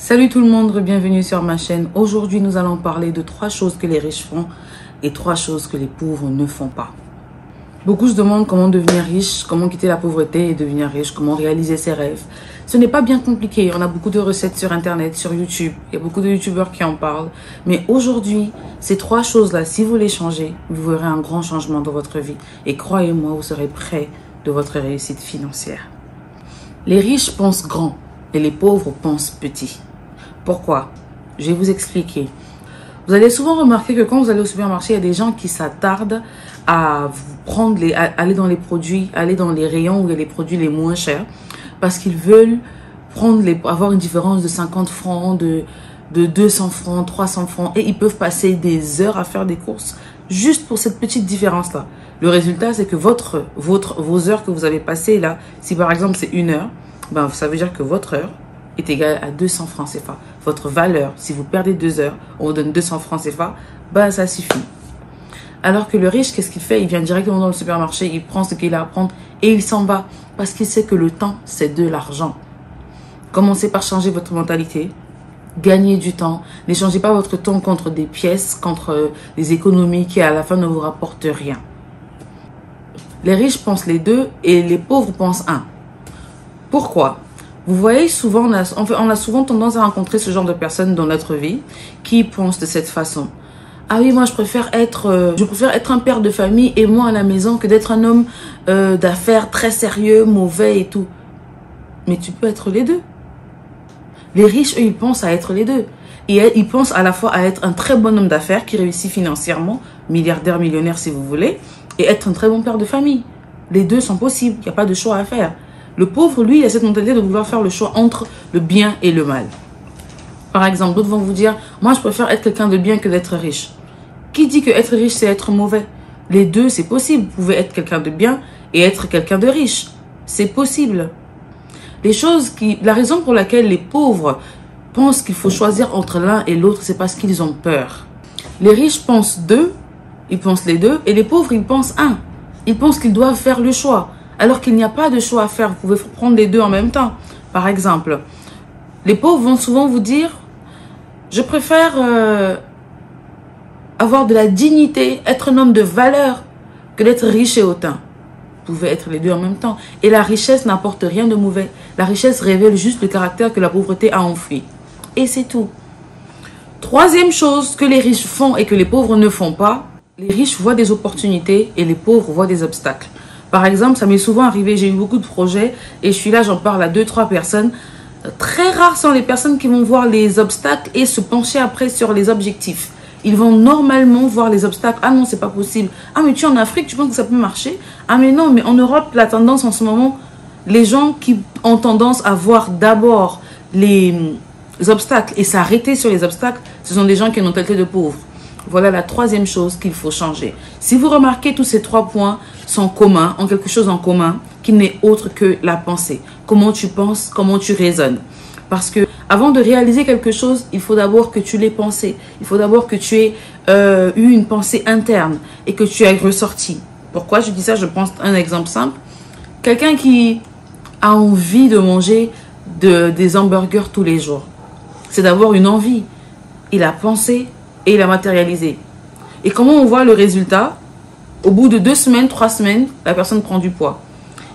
Salut tout le monde, bienvenue sur ma chaîne. Aujourd'hui, nous allons parler de 3 choses que les riches font et 3 choses que les pauvres ne font pas. Beaucoup se demandent comment devenir riche, comment quitter la pauvreté et devenir riche, comment réaliser ses rêves. Ce n'est pas bien compliqué, on a beaucoup de recettes sur internet, sur YouTube, il y a beaucoup de youtubeurs qui en parlent. Mais aujourd'hui, ces 3 choses-là, si vous les changez, vous verrez un grand changement dans votre vie. Et croyez-moi, vous serez près de votre réussite financière. Les riches pensent grand et les pauvres pensent petit. Pourquoi? Je vais vous expliquer. Vous allez souvent remarquer que quand vous allez au supermarché, il y a des gens qui s'attardent à vous prendre aller dans les produits, aller dans les rayons où il y a les produits les moins chers, parce qu'ils veulent avoir une différence de 50 francs, de 200 francs, 300 francs, et ils peuvent passer des heures à faire des courses juste pour cette petite différence-là. Le résultat, c'est que vos heures que vous avez passées là, si par exemple c'est 1 heure, ben, ça veut dire que votre heure est égale à 200 francs CFA. Votre valeur, si vous perdez 2 heures, on vous donne 200 francs CFA, ben ça suffit. Alors que le riche, qu'est-ce qu'il fait? Il vient directement dans le supermarché, il prend ce qu'il a à prendre et il s'en va. Parce qu'il sait que le temps, c'est de l'argent. Commencez par changer votre mentalité. Gagnez du temps. N'échangez pas votre temps contre des pièces, contre des économies qui à la fin ne vous rapportent rien. Les riches pensent les deux et les pauvres pensent un. Pourquoi? Vous voyez, souvent, on a souvent tendance à rencontrer ce genre de personnes dans notre vie qui pensent de cette façon. Ah oui, moi je préfère être un père de famille et moi à la maison que d'être un homme d'affaires très sérieux, mauvais et tout. Mais tu peux être les deux. Les riches, eux, ils pensent à être les deux. Et ils pensent à la fois à être un très bon homme d'affaires qui réussit financièrement, milliardaire, millionnaire si vous voulez, et être un très bon père de famille. Les deux sont possibles, il n'y a pas de choix à faire. Le pauvre, lui, il a cette mentalité de vouloir faire le choix entre le bien et le mal. Par exemple, d'autres vont vous dire, moi je préfère être quelqu'un de bien que d'être riche. Qui dit que être riche, c'est être mauvais? Les deux, c'est possible. Vous pouvez être quelqu'un de bien et être quelqu'un de riche. C'est possible. La raison pour laquelle les pauvres pensent qu'il faut choisir entre l'un et l'autre, c'est parce qu'ils ont peur. Les riches pensent deux, ils pensent les deux, et les pauvres, ils pensent un. Ils pensent qu'ils doivent faire le choix, alors qu'il n'y a pas de choix à faire. Vous pouvez prendre les deux en même temps. Par exemple, les pauvres vont souvent vous dire, je préfère avoir de la dignité, être un homme de valeur, que d'être riche et hautain. Vous pouvez être les deux en même temps. Et la richesse n'apporte rien de mauvais. La richesse révèle juste le caractère que la pauvreté a enfui. Et c'est tout. 3e chose que les riches font et que les pauvres ne font pas, les riches voient des opportunités et les pauvres voient des obstacles. Par exemple, ça m'est souvent arrivé, j'ai eu beaucoup de projets et je suis là, j'en parle à 2-3 personnes. Très rares sont les personnes qui vont voir les obstacles et se pencher après sur les objectifs. Ils vont normalement voir les obstacles. Ah non, c'est pas possible. Ah mais tu es en Afrique, tu penses que ça peut marcher? Ah mais non, mais en Europe, la tendance en ce moment, les gens qui ont tendance à voir d'abord les obstacles et s'arrêter sur les obstacles, ce sont des gens qui ont une mentalité de pauvres. Voilà la 3e chose qu'il faut changer. Si vous remarquez, tous ces 3 points sont communs, ont quelque chose en commun qui n'est autre que la pensée. Comment tu penses, comment tu raisonnes. Parce que avant de réaliser quelque chose, il faut d'abord que tu l'aies pensé. Il faut d'abord que tu aies eu une pensée interne et que tu aies ressorti. Pourquoi je dis ça? Je pense un exemple simple. Quelqu'un qui a envie de manger des hamburgers tous les jours. C'est d'avoir une envie. Il a pensé et il a matérialisé. Et comment on voit le résultat? Au bout de 2 semaines, 3 semaines, la personne prend du poids.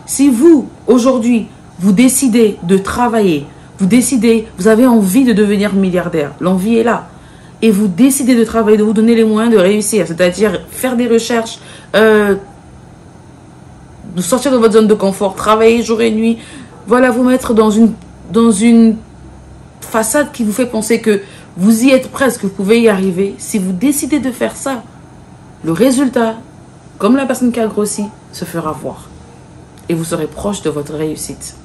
Si vous, aujourd'hui, vous décidez de travailler, vous avez envie de devenir milliardaire, l'envie est là. Et vous décidez de travailler, de vous donner les moyens de réussir, c'est-à-dire faire des recherches, de sortir de votre zone de confort, travailler jour et nuit, voilà, vous mettre dans une façade qui vous fait penser que vous y êtes presque, vous pouvez y arriver. Si vous décidez de faire ça, le résultat, comme la personne qui a grossi, se fera voir. Et vous serez proche de votre réussite.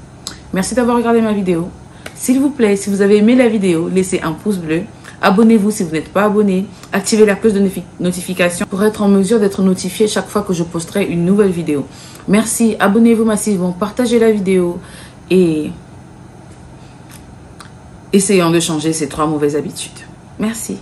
Merci d'avoir regardé ma vidéo. S'il vous plaît, si vous avez aimé la vidéo, laissez un pouce bleu. Abonnez-vous si vous n'êtes pas abonné. Activez la cloche de notification pour être en mesure d'être notifié chaque fois que je posterai une nouvelle vidéo. Merci, abonnez-vous massivement, partagez la vidéo et essayons de changer ces 3 mauvaises habitudes. Merci.